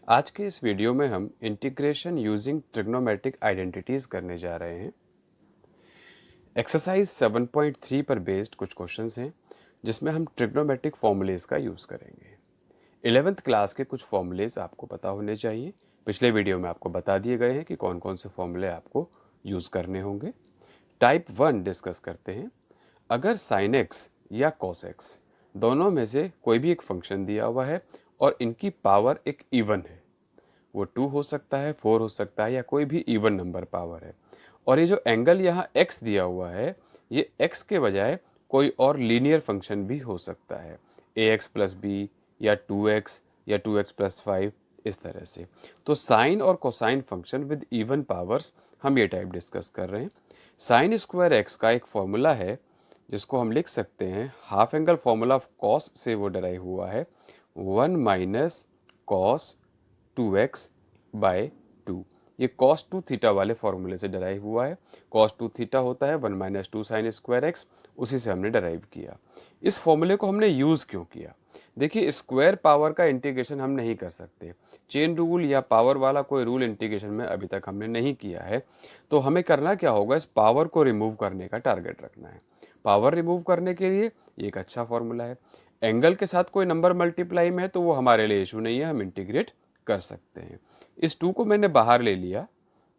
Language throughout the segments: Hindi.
आज के इस वीडियो में हम इंटीग्रेशन यूजिंग ट्रिग्नोमेट्रिक आइडेंटिटीज करने जा रहे हैं। एक्सरसाइज 7.3 पर बेस्ड कुछ क्वेश्चंस हैं जिसमें हम ट्रिग्नोमेट्रिक फॉर्मूलेज का यूज़ करेंगे। 11th क्लास के कुछ फॉर्मूलेज आपको पता होने चाहिए। पिछले वीडियो में आपको बता दिए गए हैं कि कौन कौन से फॉर्मूले आपको यूज़ करने होंगे। टाइप 1 डिस्कस करते हैं। अगर साइन एक्स या कॉस एक्स दोनों में से कोई भी एक फंक्शन दिया हुआ है और इनकी पावर एक इवन है, वो 2 हो सकता है, 4 हो सकता है या कोई भी इवन नंबर पावर है, और ये जो एंगल यहाँ x दिया हुआ है ये x के बजाय कोई और लीनियर फंक्शन भी हो सकता है, ax प्लस बी या 2x या 2x प्लस 5, इस तरह से। तो साइन और cosine function with even powers हम ये टाइप डिस्कस कर रहे हैं। साइन स्क्वायर एक्स का एक फॉर्मूला है जिसको हम लिख सकते हैं, half angle formula of cos से वो डराइव हुआ है, 1 माइनस कॉस 2x बाय 2। ये cos 2 थीटा वाले फॉर्मूले से डराइव हुआ है। cos 2 थीटा होता है 1 माइनस 2 साइन स्क्वायर एक्स, उसी से हमने डराइव किया। इस फॉर्मूले को हमने यूज़ क्यों किया? देखिए, स्क्वायर पावर का इंटीग्रेशन हम नहीं कर सकते। चेन रूल या पावर वाला कोई रूल इंटीग्रेशन में अभी तक हमने नहीं किया है। तो हमें करना क्या होगा, इस पावर को रिमूव करने का टारगेट रखना है। पावर रिमूव करने के लिए ये एक अच्छा फॉर्मूला है। एंगल के साथ कोई नंबर मल्टीप्लाई में है तो वो हमारे लिए इशू नहीं है, हम इंटीग्रेट कर सकते हैं। इस 2 को मैंने बाहर ले लिया,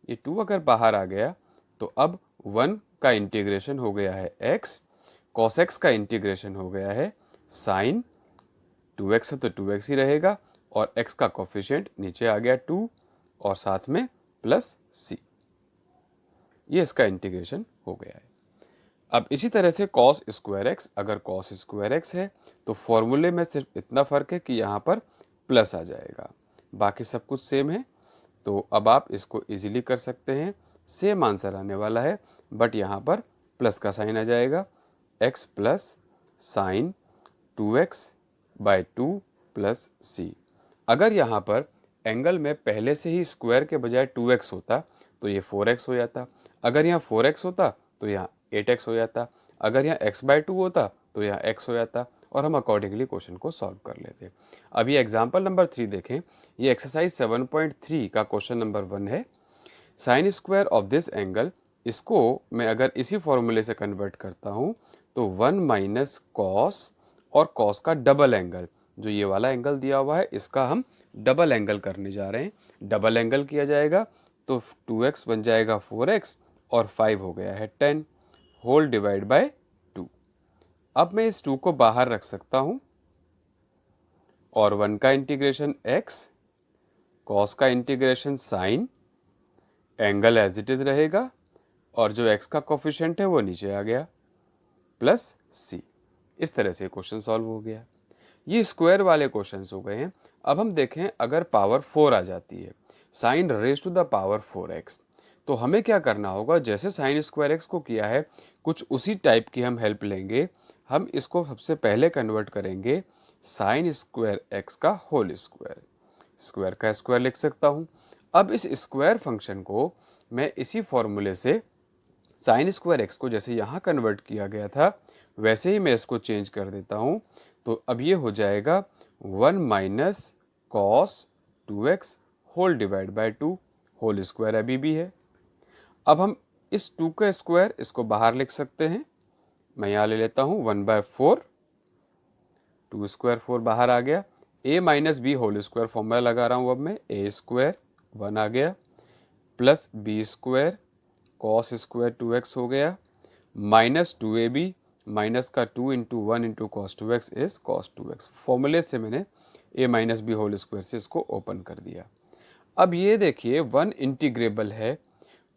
ये 2 अगर बाहर आ गया तो अब 1 का इंटीग्रेशन हो गया है x, cos x का इंटीग्रेशन हो गया है sin 2x है तो 2x ही रहेगा, और x का कोफिशिएंट नीचे आ गया 2 और साथ में प्लस c। ये इसका इंटीग्रेशन हो गया है। अब इसी तरह से cos स्क्वायर x, अगर cos स्क्वायर x है तो फॉर्मूले में सिर्फ इतना फ़र्क है कि यहाँ पर प्लस आ जाएगा, बाकी सब कुछ सेम है। तो अब आप इसको इजीली कर सकते हैं, सेम आंसर आने वाला है, बट यहाँ पर प्लस का साइन आ जाएगा, x plus sine 2x by 2 plus C. अगर यहाँ पर एंगल में पहले से ही स्क्वायर के बजाय 2x होता तो ये 4x हो जाता, अगर यहाँ 4x होता तो यहाँ 8x हो जाता, अगर यहाँ x बाई 2 होता तो यहाँ x हो जाता, और हम अकॉर्डिंगली क्वेश्चन को सॉल्व कर लेते। अब ये एग्जाम्पल नंबर 3 देखें। ये एक्सरसाइज 7.3 का क्वेश्चन नंबर 1 है। Sine square of this angle, इसको मैं अगर इसी फॉर्मूले से कन्वर्ट करता हूँ तो 1 माइनस कॉस, और कॉस का डबल एंगल, जो ये वाला एंगल दिया हुआ है इसका हम डबल एंगल करने जा रहे हैं। डबल एंगल किया जाएगा तो 2x बन जाएगा 4x और 5 हो गया है 10 होल डिवाइड बाय 2। अब मैं इस 2 को बाहर रख सकता हूँ और 1 का इंटीग्रेशन x, cos का integration sin, angle as it is रहेगा, और जो x का कोफिशिएंट है वो नीचे आ गया प्लस c। इस तरह से क्वेश्चन सॉल्व हो गया। ये स्क्वायर वाले क्वेश्चंस हो गए हैं। अब हम देखें, अगर पावर 4 आ जाती है, sine raise to the power 4x, तो हमें क्या करना होगा, जैसे साइन स्क्वायर एक्स को किया है कुछ उसी टाइप की हम हेल्प लेंगे। हम इसको सबसे पहले कन्वर्ट करेंगे साइन स्क्वायर एक्स का होल स्क्वायर, स्क्वायर का स्क्वायर लिख सकता हूँ। अब इस स्क्वायर फंक्शन को मैं इसी फॉर्मूले से साइन स्क्वायर एक्स को जैसे यहाँ कन्वर्ट किया गया था वैसे ही मैं इसको चेंज कर देता हूँ। तो अब ये हो जाएगा 1 minus cos 2x whole divide by 2, whole square अभी भी है। अब हम इस 2 का स्क्वायर इसको बाहर लिख सकते हैं, मैं यहाँ ले लेता हूँ 1/4, 2 स्क्वायर 4 बाहर आ गया, a minus B whole square formula लगा रहा हूँ अब मैं, a स्क्वायर 1 आ गया plus B square cos square 2x हो गया माइनस 2ab, माइनस का 2 into 1 into cos 2x is cos 2x। फॉर्मूले से मैंने a minus B whole square से इसको ओपन कर दिया। अब ये देखिए 1 इंटीग्रेबल है,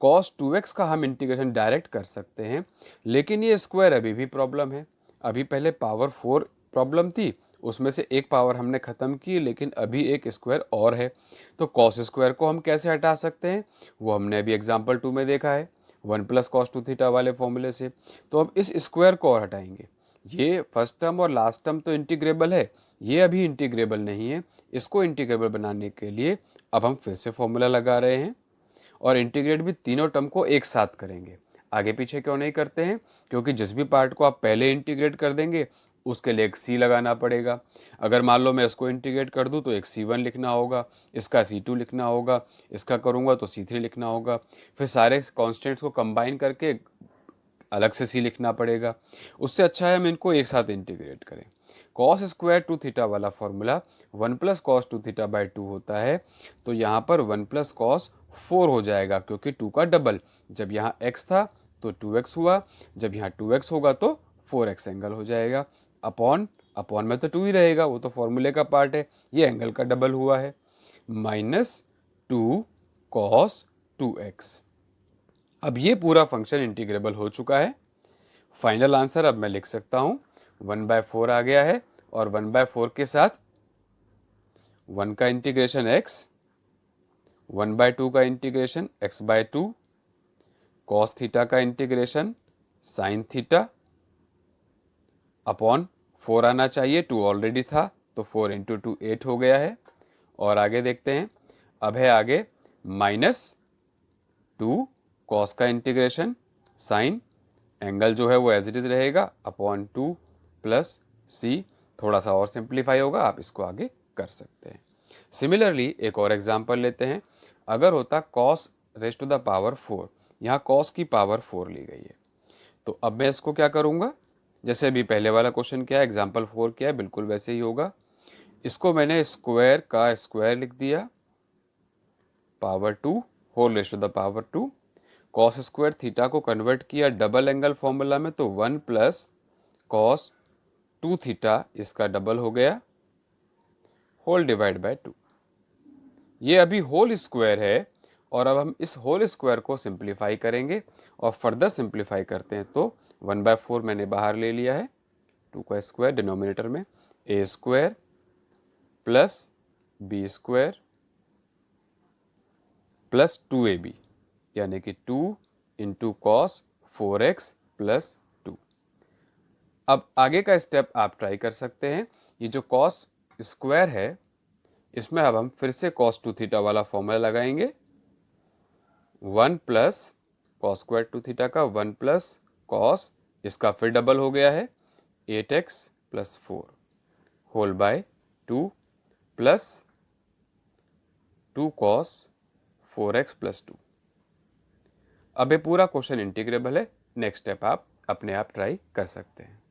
cos 2x का हम इंटीग्रेशन डायरेक्ट कर सकते हैं, लेकिन ये स्क्वायर अभी भी प्रॉब्लम है। अभी पहले पावर 4 प्रॉब्लम थी, उसमें से एक पावर हमने ख़त्म की, लेकिन अभी एक स्क्वायर और है। तो cos स्क्वायर को हम कैसे हटा सकते हैं, वो हमने अभी एग्जाम्पल 2 में देखा है, 1 प्लस कॉस 2 थीटा वाले फॉर्मूले से। तो अब इस स्क्वायर को और हटाएंगे। ये फर्स्ट टर्म और लास्ट टर्म तो इंटीग्रेबल है, ये अभी इंटीग्रेबल नहीं है। इसको इंटीग्रेबल बनाने के लिए अब हम फिर से फॉर्मूला लगा रहे हैं और इंटीग्रेट भी तीनों टर्म को एक साथ करेंगे। आगे पीछे क्यों नहीं करते हैं, क्योंकि जिस भी पार्ट को आप पहले इंटीग्रेट कर देंगे उसके लिए एक c लगाना पड़ेगा। अगर मान लो मैं इसको इंटीग्रेट कर दूं तो एक c1 लिखना होगा, इसका c2 लिखना होगा, इसका करूंगा तो c3 लिखना होगा, फिर सारे कॉन्स्टेंट्स को कंबाइन करके अलग से c लिखना पड़ेगा। उससे अच्छा है हम इनको एक साथ इंटीग्रेट करें। कॉस स्क्वायर टू थीटा वाला formula 1 plus cos two theta by 2 होता है, तो यहाँ पर 1 प्लस कॉस 4 हो जाएगा, क्योंकि 2 का डबल। जब यहाँ x था तो 2x हुआ, जब यहाँ 2x होगा तो 4x एंगल हो जाएगा। अपॉन अपॉन में तो 2 ही रहेगा, वो तो फॉर्मूले का पार्ट है, ये एंगल का डबल हुआ है। Minus 2 cos 2x। अब ये पूरा फंक्शन इंटीग्रेबल हो चुका है। फाइनल आंसर अब मैं लिख सकता हूँ 1/4 आ गया है, और 1/4 के साथ 1 का इंटीग्रेशन x, 1/2 का इंटीग्रेशन x/2, कॉस थीटा का इंटीग्रेशन साइन थीटा, अपॉन 4 आना चाहिए, 2 ऑलरेडी था तो 4 इंटू 2 8 हो गया है। और आगे देखते हैं, अब है आगे -2 कॉस का इंटीग्रेशन साइन, एंगल जो है वो एज इट इज रहेगा, अपॉन 2 प्लस c, थोड़ा सा और सिंप्लीफाई होगा, आप इसको आगे कर सकते हैं। सिमिलरली एक और एग्जांपल लेते हैं। अगर होता cos raise to the power 4, यहाँ cos की पावर 4 ली गई है, तो अब मैं इसको क्या करूँगा, जैसे अभी पहले वाला क्वेश्चन क्या है, एग्जाम्पल 4 क्या है, बिल्कुल वैसे ही होगा। इसको मैंने स्क्वायर का स्क्वायर लिख दिया, power 2 whole raise to the power 2, cos square theta को कन्वर्ट किया डबल एंगल फॉर्मूला में, तो 1 प्लस कॉस 2 थीटा, इसका डबल हो गया, होल डिवाइड बाय 2। ये अभी होल स्क्वायर है, और अब हम इस होल स्क्वायर को सिंप्लीफाई करेंगे, और फर्दर सिंप्लीफाई करते हैं तो 1/4 मैंने बाहर ले लिया है, 2 का स्क्वायर डिनोमिनेटर में, a square plus b square plus 2ab, यानी कि 2 इंटू कॉस 4x प्लस 2। अब आगे का स्टेप आप ट्राई कर सकते हैं। ये जो कॉस स्क्वायर है, इसमें अब हम फिर से कॉस 2 थीटा वाला फॉर्मूला लगाएंगे, 1 प्लस कॉस स्क्वायर 2 थीटा का 1 प्लस कॉस, इसका फिर डबल हो गया है 8x plus 4 whole by 2 plus 2 cos 4x plus 2। अब ये पूरा क्वेश्चन इंटीग्रेबल है। नेक्स्ट स्टेप आप अपने आप ट्राई कर सकते हैं।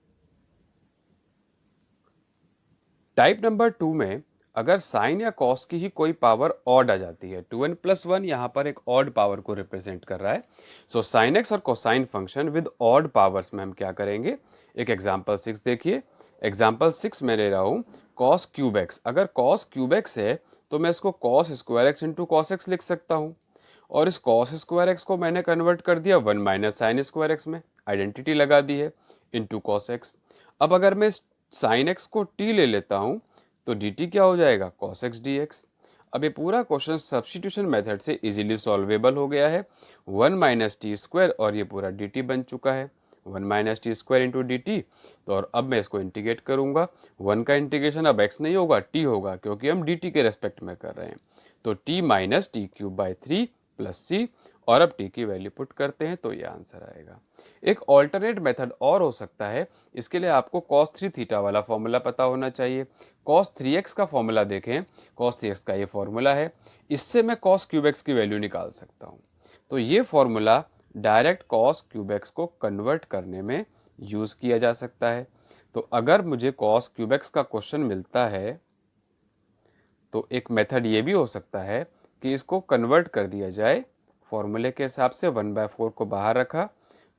टाइप नंबर 2 में अगर साइन या कॉस की ही कोई पावर ऑड आ जाती है, 2n प्लस 1 यहाँ पर एक ऑड पावर को रिप्रेजेंट कर रहा है, सो साइन एक्स और cosine function with odd powers में हम क्या करेंगे, एक एग्जाम्पल 6 देखिए। एग्जाम्पल 6 में ले रहा हूँ कॉस क्यूब एक्स। अगर कॉस क्यूब एक्स है तो मैं इसको cos square x into cos x लिख सकता हूँ, और इस कॉस स्क्वायर एक्स को मैंने कन्वर्ट कर दिया 1 माइनस साइन स्क्वायर एक्स में, आइडेंटिटी लगा दी है, इंटू कॉस एक्स। अब अगर मैं साइन एक्स को t ले लेता हूँ तो dt क्या हो जाएगा, cos x dx। अब ये पूरा क्वेश्चन सब्स्टिट्यूशन मेथड से इजीली सॉल्वेबल हो गया है, 1 माइनस टी स्क्वायर और ये पूरा dt बन चुका है, 1 minus T square into D T. तो और अब मैं इसको इंटीग्रेट करूंगा, 1 का इंटीग्रेशन अब x नहीं होगा t होगा, क्योंकि हम dt के रेस्पेक्ट में कर रहे हैं, तो t minus T cube by 3 plus c, और अब t की वैल्यू पुट करते हैं तो ये आंसर आएगा। एक ऑल्टरनेट मेथड और हो सकता है, इसके लिए आपको cos 3 थीटा वाला फॉर्मूला पता होना चाहिए। cos 3x का फॉर्मूला देखें, cos 3x का ये फॉर्मूला है, इससे मैं cos क्यूब x की वैल्यू निकाल सकता हूँ। तो ये formula direct cos cube x को कन्वर्ट करने में यूज़ किया जा सकता है। तो अगर मुझे cos क्यूब x का क्वेश्चन मिलता है तो एक मेथड ये भी हो सकता है कि इसको कन्वर्ट कर दिया जाए, फॉर्मूले के हिसाब से 1/4 को बाहर रखा,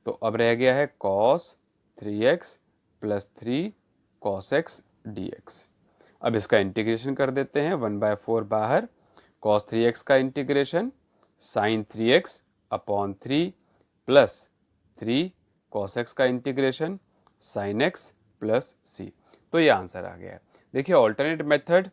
तो अब रह गया है cos 3x plus 3 cos x dx। अब इसका इंटीग्रेशन कर देते हैं, 1/4 बाहर, cos 3x का integration sin 3x upon 3 plus 3 cos x का integration sin x plus c। तो ये आंसर आ गया है। देखिए ऑल्टरनेट मेथड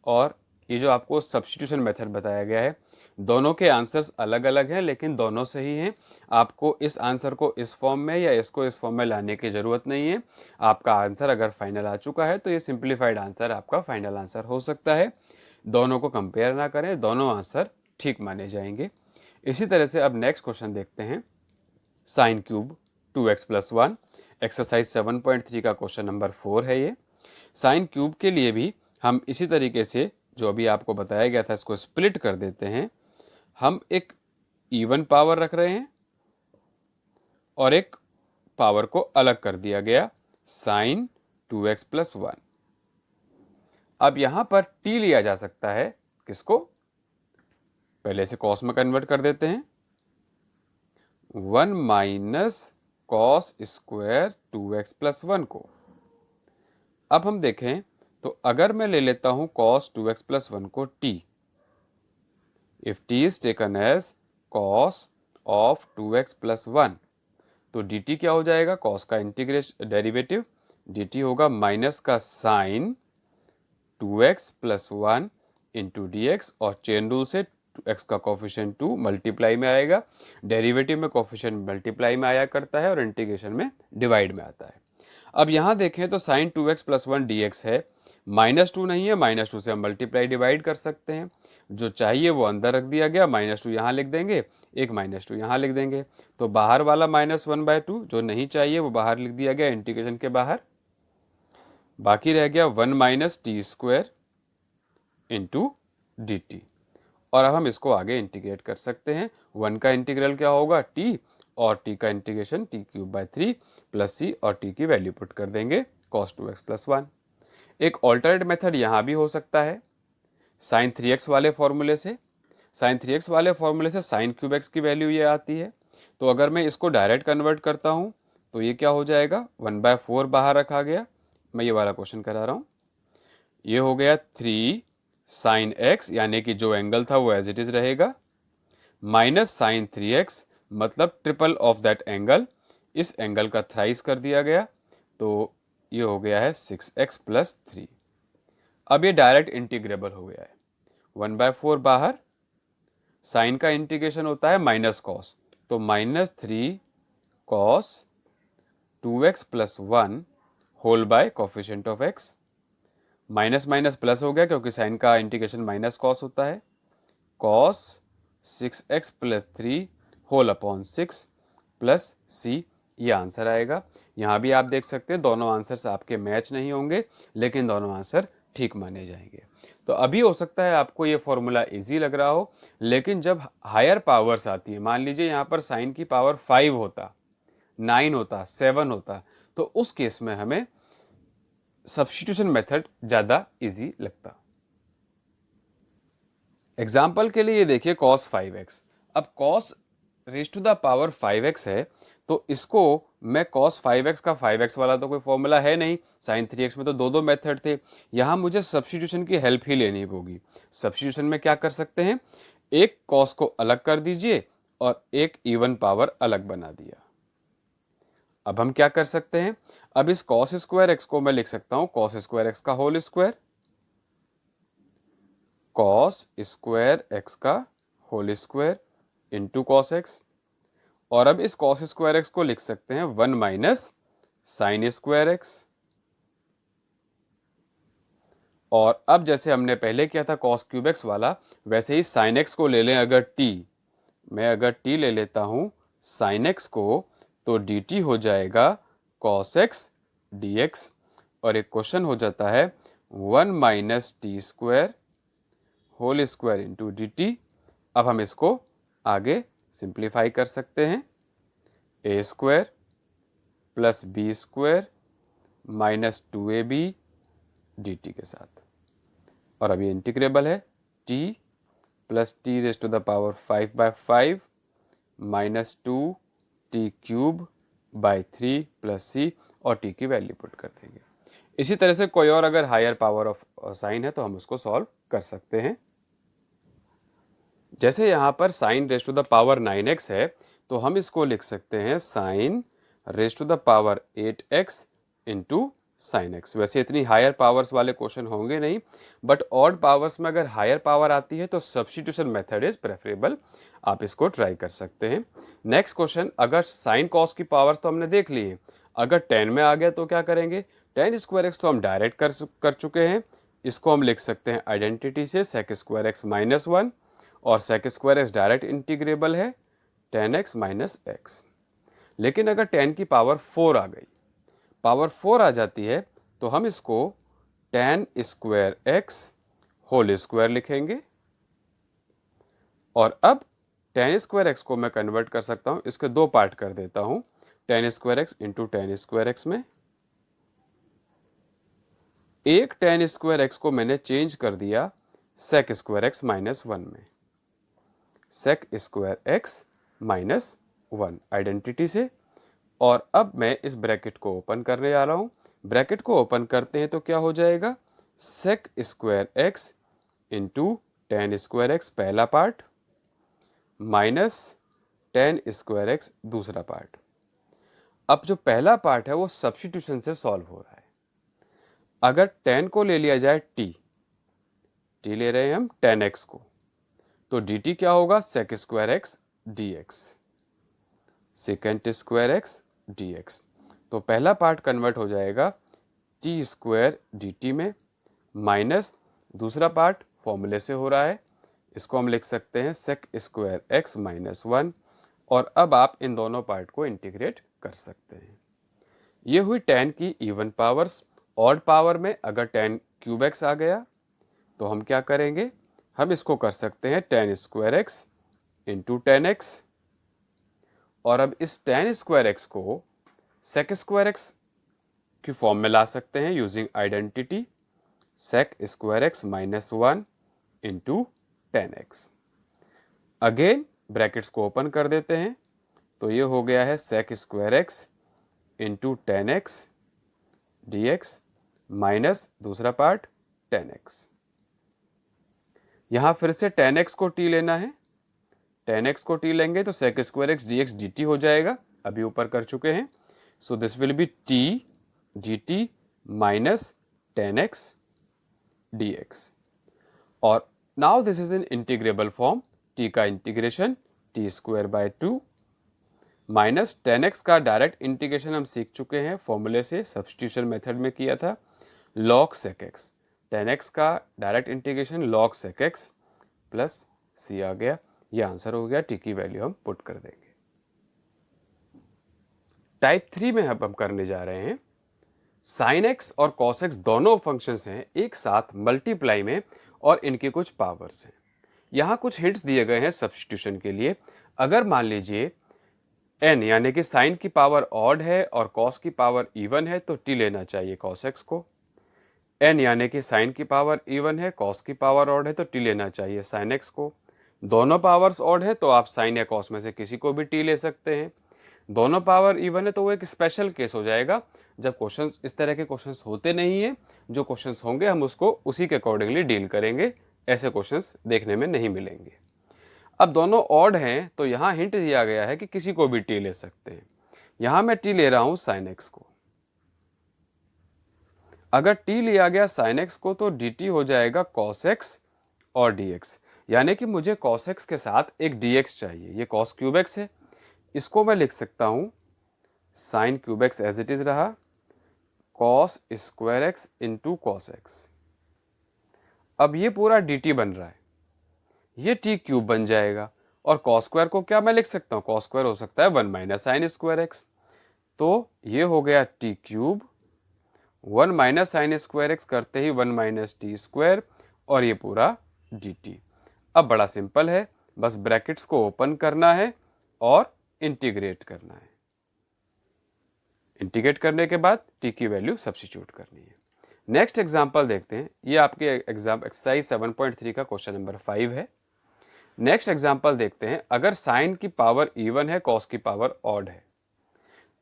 और ये जो आपको सब्स्टिट्यूशन मेथड बताया गया है, दोनों के आंसर्स अलग अलग हैं, लेकिन दोनों सही हैं। आपको इस आंसर को इस फॉर्म में या इसको इस फॉर्म में लाने की ज़रूरत नहीं है। आपका आंसर अगर फाइनल आ चुका है तो ये सिंप्लीफाइड आंसर आपका फाइनल आंसर हो सकता है। दोनों को कंपेयर ना करें, दोनों आंसर ठीक माने जाएंगे। इसी तरह से अब नेक्स्ट क्वेश्चन देखते हैं, sine cube 2x plus 1। Exercise 7.3 का क्वेश्चन नंबर 4 है ये। साइन क्यूब के लिए भी हम इसी तरीके से जो अभी आपको बताया गया था इसको स्प्लिट कर देते हैं। हम एक इवन पावर रख रहे हैं और एक पावर को अलग कर दिया गया, साइन 2x + 1। अब यहां पर t लिया जा सकता है, किसको? पहले से कॉस में कन्वर्ट कर देते हैं, 1 - cos स्क्वायर 2x + 1 को। अब हम देखें तो अगर मैं ले लेता हूं cos 2x + 1 को t, if t is taken as cos of 2x + 1, तो dt क्या हो जाएगा? cos का इंटीग्रेशन डेरिवेटिव, dt होगा माइनस का साइन 2x + 1 इंटू dx, और चेन रूल से x का कोफिशिएंट 2 मल्टीप्लाई में आएगा, डेरिवेटिव में कोफिशिएंट मल्टीप्लाई में आया करता है और इंटीग्रेशन में डिवाइड में आता है। अब यहां देखें तो साइन 2x + 1 dx है, -2 नहीं है, -2 से हम मल्टीप्लाई डिवाइड कर सकते हैं। जो चाहिए वो अंदर रख दिया गया, -2 यहाँ लिख देंगे, एक -2 यहाँ लिख देंगे, तो बाहर वाला -1/2 जो नहीं चाहिए वो बाहर लिख दिया गया इंटीग्रेशन के बाहर। बाकी रह गया 1 - t² इंटू dt, और अब हम इसको आगे इंटीग्रेट कर सकते हैं। 1 का इंटीग्रल क्या होगा? t, और t का इंटीग्रेशन t³ प्लस c, और t की वैल्यू पुट कर देंगे cos 2x + 1। एक ऑल्टरनेट मेथड यहाँ भी हो सकता है, साइन 3x वाले फॉर्मूले से। साइन 3x वाले फॉर्मूले से साइन क्यूब x की वैल्यू ये आती है, तो अगर मैं इसको डायरेक्ट कन्वर्ट करता हूँ तो ये क्या हो जाएगा? 1/4 बाहर रखा गया, मैं ये वाला क्वेश्चन करा रहा हूँ, ये हो गया 3 साइन x, यानी कि जो एंगल था वो एज इट इज रहेगा, माइनस साइन 3x, मतलब ट्रिपल ऑफ दैट एंगल, इस एंगल का थ्राइस कर दिया गया, तो ये हो गया है 6x + 3। अब ये डायरेक्ट इंटीग्रेबल हो गया है, 1/4 बाहर, साइन का इंटीग्रेशन होता है माइनस कॉस, तो -3 cos 2x + 1 whole by coefficient of x, minus minus plus हो गया क्योंकि साइन का इंटीग्रेशन माइनस कॉस होता है, cos 6x + 3 whole upon 6 plus c, ये आंसर आएगा। यहाँ भी आप देख सकते हैं दोनों आंसर्स आपके मैच नहीं होंगे, लेकिन दोनों आंसर ठीक माने जाएंगे। तो अभी हो सकता है आपको ये फॉर्मूला इजी लग रहा हो, लेकिन जब हायर पावर्स आती है, मान लीजिए यहाँ पर साइन की पावर 5 होता, 9 होता, 7 होता, तो उस केस में हमें सब्स्टिट्यूशन मेथड ज़्यादा इजी लगता। एग्जाम्पल के लिए ये देखिए cos 5x, अब cos raised to 5x है, तो इसको मैं cos 5x का 5x वाला तो कोई फॉर्मूला है नहीं, sin 3x में तो दो मेथड थे, यहाँ मुझे सब्स्टिट्यूशन की हेल्प ही लेनी होगी। सब्स्टिट्यूशन में क्या कर सकते हैं, एक cos को अलग कर दीजिए और एक इवन पावर अलग बना दिया। अब हम क्या कर सकते हैं, अब इस cos² x को मैं लिख सकता हूं cos² x का होल स्क्वायर, cos² x का whole square into cos x, और अब इस cos² x को लिख सकते हैं 1 - sin² x, और अब जैसे हमने पहले किया था cos³ x वाला, वैसे ही sin x को ले लें। अगर t, मैं अगर t ले लेता हूं sin x को, तो dt हो जाएगा cos x dx, और एक क्वेश्चन हो जाता है 1 - t² whole square into dt। अब हम इसको आगे सिंप्लीफाई कर सकते हैं, a² + b² - 2ab dt के साथ, और अब ये इंटीग्रेबल है, t + t raised to 5/5 - 2t³ + c, और t की वैल्यू पुट कर देंगे। इसी तरह से कोई और अगर हायर पावर ऑफ साइन है तो हम उसको सॉल्व कर सकते हैं। जैसे यहाँ पर sin raised to 9x है, तो हम इसको लिख सकते हैं sin raised to 8x into sine x. वैसे इतनी हायर पावर्स वाले क्वेश्चन होंगे नहीं, बट ऑड पावर्स में अगर हायर पावर आती है तो सब्स्टिट्यूशन मेथड इज प्रेफरेबल, आप इसको ट्राई कर सकते हैं। नेक्स्ट क्वेश्चन, अगर साइन कॉस की पावर्स तो हमने देख ली है, अगर 10 में आ गया तो क्या करेंगे, tan² x तो हम डायरेक्ट कर चुके हैं, इसको हम लिख सकते हैं आइडेंटिटी से sec² x - 1, और sec² x डायरेक्ट इंटीग्रेबल है tan x - x। लेकिन अगर 10 की पावर 4 आ गई, पावर 4 आ जाती है तो हम इसको tan square x whole square लिखेंगे। और अब tan स्क्वायर x को मैं कन्वर्ट कर सकता हूं, इसके दो पार्ट कर देता हूं, tan square x into tan square x में। एक tan स्क्वायर x को मैंने चेंज कर दिया sec स्क्वायर x माइनस 1 में, sec square x minus 1 identity से। और अब मैं इस ब्रैकेट को ओपन करने जा रहा हूं। ब्रैकेट को ओपन करते हैं तो क्या हो जाएगा, sec square x into tan square x पहला part minus tan square x दूसरा पार्ट। अब जो पहला पार्ट है वो सब्स्टिट्यूशन से सॉल्व हो रहा है। अगर tan को ले लिया जाए t ले रहे हैं हम tan x को, तो dt क्या होगा, sec square x dx, second square x dx। तो पहला पार्ट कन्वर्ट हो जाएगा t स्क्वायर dt में, माइनस दूसरा पार्ट फॉर्मूले से हो रहा है, इसको हम लिख सकते हैं sec स्क्वायर x माइनस 1। और अब आप इन दोनों पार्ट को इंटीग्रेट कर सकते हैं। ये हुई tan की इवन पावर्स। ऑड पावर में अगर tan क्यूब x आ गया तो हम क्या करेंगे, हम इसको कर सकते हैं tan square x into tan x। और अब इस tan स्क्वायर x को sec स्क्वायर x की फॉर्म में ला सकते हैं using identity sec square x minus 1 into tan x। Again brackets को ओपन कर देते हैं तो ये हो गया है sec square x into tan x dx minus दूसरा पार्ट tan x। यहां फिर से tan x को t लेना है, tan x को t लेंगे तो sec square x dx dt हो जाएगा, अभी ऊपर कर चुके हैं। So this will be t dt minus tan x dx। और now this is in integrable form, t का integration t square by 2 minus tan x का डायरेक्ट इंटीग्रेशन हम सीख चुके हैं फॉर्मूले से, सब्स्टिट्यूशन मेथड में किया था, log sec x। tan x का direct integration log sec x plus c आ गया। ये आंसर हो गया, t की वैल्यू हम पुट कर देंगे। टाइप 3 में अब हम करने जा रहे हैं sin x और cos x दोनों फंक्शंस हैं एक साथ मल्टीप्लाई में और इनके कुछ पावर्स हैं। यहां कुछ हिंट्स दिए गए हैं सब्स्टिट्यूशन के लिए। अगर मान लीजिए n यानी कि साइन की पावर ऑड है और cos की पावर इवन है तो t लेना चाहिए cos x को। n यानी कि साइन की पावर इवन है, cos की पावर ऑड है तो t लेना चाहिए sin x को। दोनों पावर्स ऑड है तो आप साइन या cos में से किसी को भी t ले सकते हैं। दोनों पावर इवन है तो वो एक स्पेशल केस हो जाएगा जब क्वेश्चंस इस तरह के क्वेश्चंस होते नहीं है। जो क्वेश्चंस होंगे हम उसको उसी के अकॉर्डिंगली डील करेंगे, ऐसे क्वेश्चंस देखने में नहीं मिलेंगे। अब दोनों ऑड हैं तो यहाँ हिंट दिया गया है कि किसी को भी t ले सकते हैं। यहां मैं t ले रहा हूं sin x को। अगर t लिया गया sin x को तो dt हो जाएगा cos x और dx, यानी कि मुझे cos x के साथ एक dx चाहिए। ये cos क्यूब x है, इसको मैं लिख सकता हूं sin cube x as it is रहा, cos square x into cos x। अब ये पूरा dt बन रहा है, ये t क्यूब बन जाएगा। और cos स्क्वायर को क्या मैं लिख सकता हूं, cos स्क्वायर हो सकता है 1 माइनस साइन स्क्वायर x। तो ये हो गया t cube, 1 minus sine square x करते ही 1 माइनस टी स्क्वायर, और ये पूरा dt। अब बड़ा सिंपल है, बस ब्रैकेट्स को ओपन करना है और इंटीग्रेट करना है। इंटीग्रेट करने के बाद t की वैल्यू सब्स्टिट्यूट करनी है। नेक्स्ट एग्जांपल देखते हैं। ये आपके एक्सरसाइज 7.3 का क्वेश्चन नंबर 5 है। नेक्स्ट एग्जांपल देखते हैं। अगर साइन की पावर इवन है, कॉस की पावर ऑड है।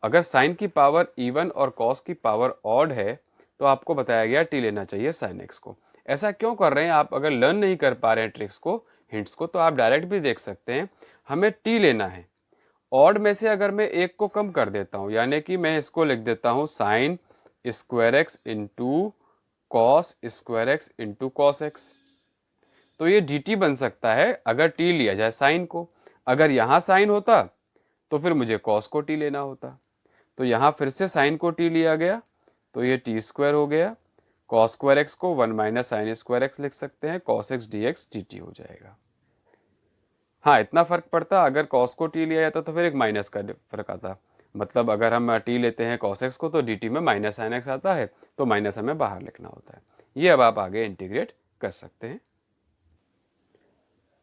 अगर साइन की पावर इवन और कॉस की पावर ऑड है तो आपको बताया गया t लेना चाहिए sin x को। ऐसा क्यों कर रहे हैं, आप अगर लर्न नहीं कर पा रहे हैं ट्रिक्स को, हिंट्स को, तो आप डायरेक्ट भी देख सकते हैं। हमें t लेना है, ऑड में से अगर मैं एक को कम कर देता हूं, यानी कि मैं इसको लिख देता हूं sine square x into cos square x into cos x, तो ये dt बन सकता है अगर t लिया जाए साइन को। अगर यहां साइन होता तो फिर मुझे कॉस को t लेना होता, तो यहां फिर से साइन को t लिया गया तो ये टी स्क्वायर हो गया। कॉस स्क्वायर एक्स को 1 माइनस साइन स्क्वायर एक्स लिख सकते हैं, cos x D x D T हो जाएगा। हाँ, इतना फर्क पड़ता, अगर कॉस को t लिया जाता तो फिर एक माइनस का फर्क आता, मतलब अगर हम t लेते हैं cos x को तो dt में माइनस साइन x आता है, तो माइनस हमें बाहर लिखना होता है। ये अब आप आगे इंटीग्रेट कर सकते हैं।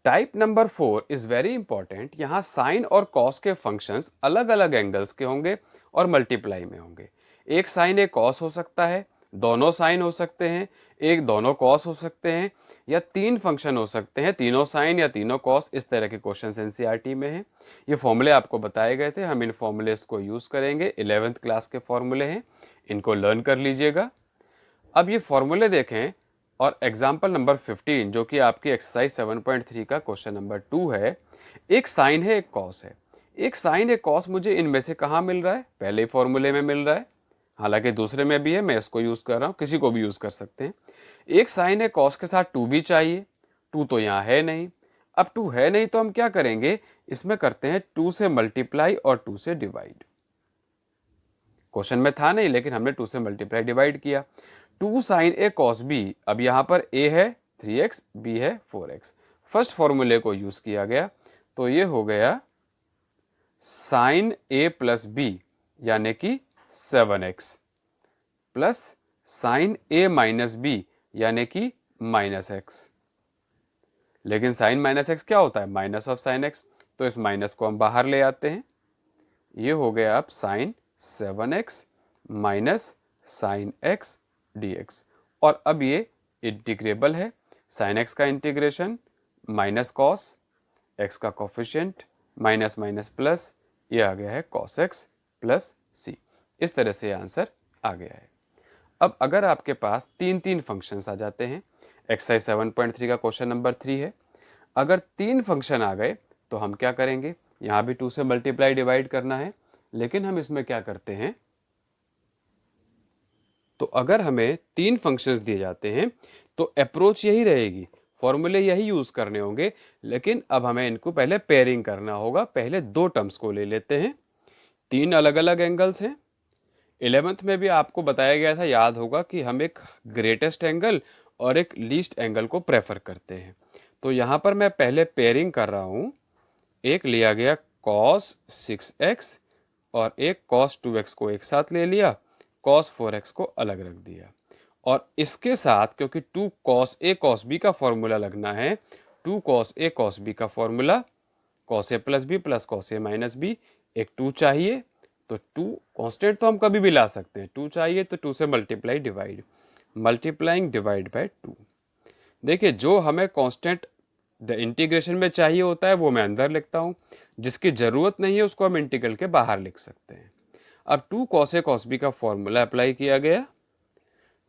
Type number 4 is very important. यहाँ साइन और कॉस के फंक्शंस अलग अलग एंगल्स के होंगे और मल्टीप्लाई में होंगे। एक साइन एक कॉस हो सकता है, दोनों साइन हो सकते हैं, एक दोनों कॉस हो सकते हैं, या तीन फंक्शन हो सकते हैं, तीनों साइन या तीनों कॉस। इस तरह के क्वेश्चन एनसीईआरटी में हैं। ये फॉर्मूले आपको बताए गए थे, हम इन फॉर्मूलेस को यूज़ करेंगे। 11th क्लास के फॉर्मूले हैं, इनको लर्न कर लीजिएगा। अब ये फॉर्मूले देखें और एग्जाम्पल नंबर 15 जो कि आपकी एक्सरसाइज 7.3 का क्वेश्चन नंबर 2 है। एक साइन है एक कॉस है। एक साइन एक कॉस मुझे इनमें से कहाँ मिल रहा है? पहले फॉर्मूले में मिल रहा है, हालांकि दूसरे में भी है, मैं इसको यूज़ कर रहा हूँ, किसी को भी यूज़ कर सकते हैं। एक साइन है कॉस के साथ 2 भी चाहिए, 2 तो यहाँ है नहीं। अब 2 है नहीं तो हम क्या करेंगे, इसमें करते हैं 2 से मल्टीप्लाई और 2 से डिवाइड। क्वेश्चन में था नहीं, लेकिन हमने 2 से मल्टीप्लाई डिवाइड किया। 2 साइन ए कॉस बी, अब यहाँ पर a है 3x, b है 4x। फर्स्ट फॉर्मूले को यूज किया गया, तो ये हो गया साइन a प्लस बी यानी कि 7x plus sine a minus B यानी कि माइनस x। लेकिन साइन माइनस एक्स क्या होता है? माइनस ऑफ साइन x, तो इस माइनस को हम बाहर ले आते हैं। ये हो गया अब sine 7x minus sine x dx। और अब ये इंटीग्रेबल है। साइन x का इंटीग्रेशन माइनस कॉस x का कोफिशिएंट माइनस माइनस प्लस, ये आ गया है cos x प्लस c। इस तरह से आंसर आ गया है। अब अगर आपके पास तीन तीन फंक्शंस आ जाते हैं, एक्सरसाइज 7.3 का क्वेश्चन नंबर 3 है। अगर तीन फंक्शन आ गए तो हम क्या करेंगे? यहाँ भी 2 से मल्टीप्लाई डिवाइड करना है, लेकिन हम इसमें क्या करते हैं, तो अगर हमें तीन फंक्शंस दिए जाते हैं तो अप्रोच यही रहेगी, फॉर्मूले यही यूज करने होंगे, लेकिन अब हमें इनको पहले पेयरिंग करना होगा। पहले दो टर्म्स को ले लेते हैं। तीन अलग अलग एंगल्स हैं। 11th में भी आपको बताया गया था, याद होगा, कि हम एक ग्रेटेस्ट एंगल और एक लीस्ट एंगल को प्रेफर करते हैं। तो यहाँ पर मैं पहले पेयरिंग कर रहा हूँ। एक लिया गया cos 6x और एक cos 2x को एक साथ ले लिया, cos 4x को अलग रख दिया। और इसके साथ क्योंकि 2 cos a cos b का फॉर्मूला लगना है, 2 cos a cos b का formula cos a plus B plus cos a minus B, एक 2 चाहिए, तो 2 कांस्टेंट तो हम कभी भी ला सकते हैं, 2 चाहिए तो 2 से multiply divide, multiplying divide by 2। देखिए, जो हमें कांस्टेंट इंटीग्रेशन में चाहिए होता है वो मैं अंदर लिखता हूँ, जिसकी ज़रूरत नहीं है उसको हम इंटीग्रल के बाहर लिख सकते हैं। अब 2 cos a cos b का फॉर्मूला अप्लाई किया गया,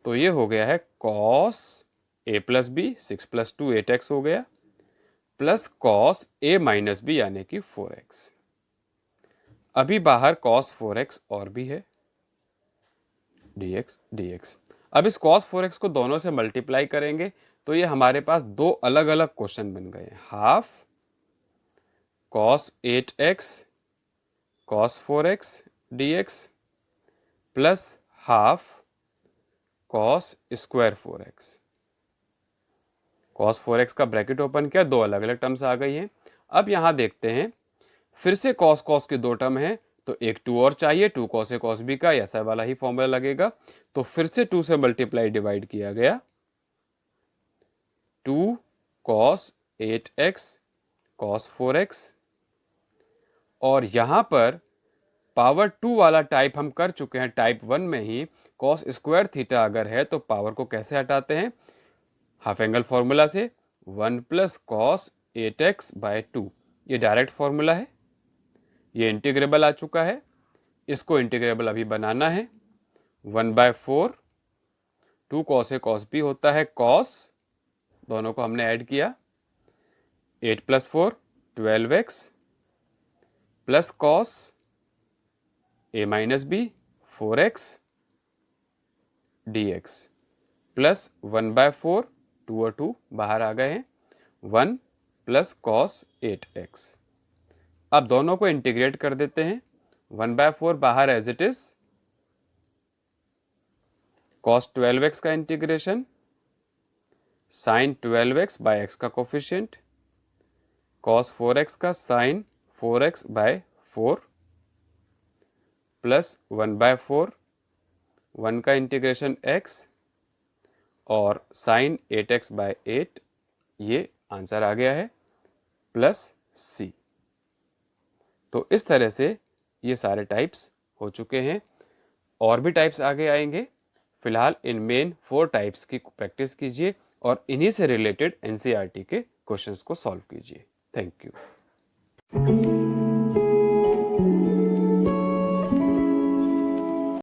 तो ये हो गया है cos a plus B 6 plus 2 8x हो गया, plus cos a minus B यानी कि 4x। अभी बाहर cos 4x और भी है, dx dx। अब इस cos 4x को दोनों से मल्टीप्लाई करेंगे तो ये हमारे पास दो अलग अलग क्वेश्चन बन गए। Half cos 8x cos 4x dx plus half cos square 4x। cos 4x का ब्रैकेट ओपन किया, दो अलग अलग टर्म्स आ गई हैं। अब यहाँ देखते हैं, फिर से cos cos के दो टर्म हैं, तो एक 2 और चाहिए, 2 cos a cos b का ऐसा वाला ही फॉर्मूला लगेगा। तो फिर से 2 से मल्टीप्लाई डिवाइड किया गया, 2 cos 8x cos 4x। और यहाँ पर पावर 2 वाला टाइप हम कर चुके हैं टाइप 1 में ही। cos स्क्वायर थीटा अगर है तो पावर को कैसे हटाते हैं? हाफ एंगल फॉर्मूला से, 1 प्लस cos 8x बाय 2, ये डायरेक्ट फॉर्मूला है। ये इंटीग्रेबल आ चुका है, इसको इंटीग्रेबल अभी बनाना है। 1/4 2 cos a cos b होता है cos, दोनों को हमने ऐड किया, 8 plus 4 12x plus cos a minus B 4x dx plus 1/4 2 और 2 बाहर आ गए हैं, 1 प्लस cos 8x। अब दोनों को इंटीग्रेट कर देते हैं, 1/4 बाहर as it is, cos 12x का integration, sine 12x by x का कोफिशिएंट, cos 4x का साइन 4x बाय 4, प्लस 1/4, 1 का इंटीग्रेशन x और साइन 8x/8, ये आंसर आ गया है, प्लस c। तो इस तरह से ये सारे टाइप्स हो चुके हैं, और भी टाइप्स आगे आएंगे। फिलहाल इन मेन 4 टाइप्स की प्रैक्टिस कीजिए और इन्हीं से रिलेटेड एनसीईआरटी के क्वेश्चंस को सॉल्व कीजिए। Thank you.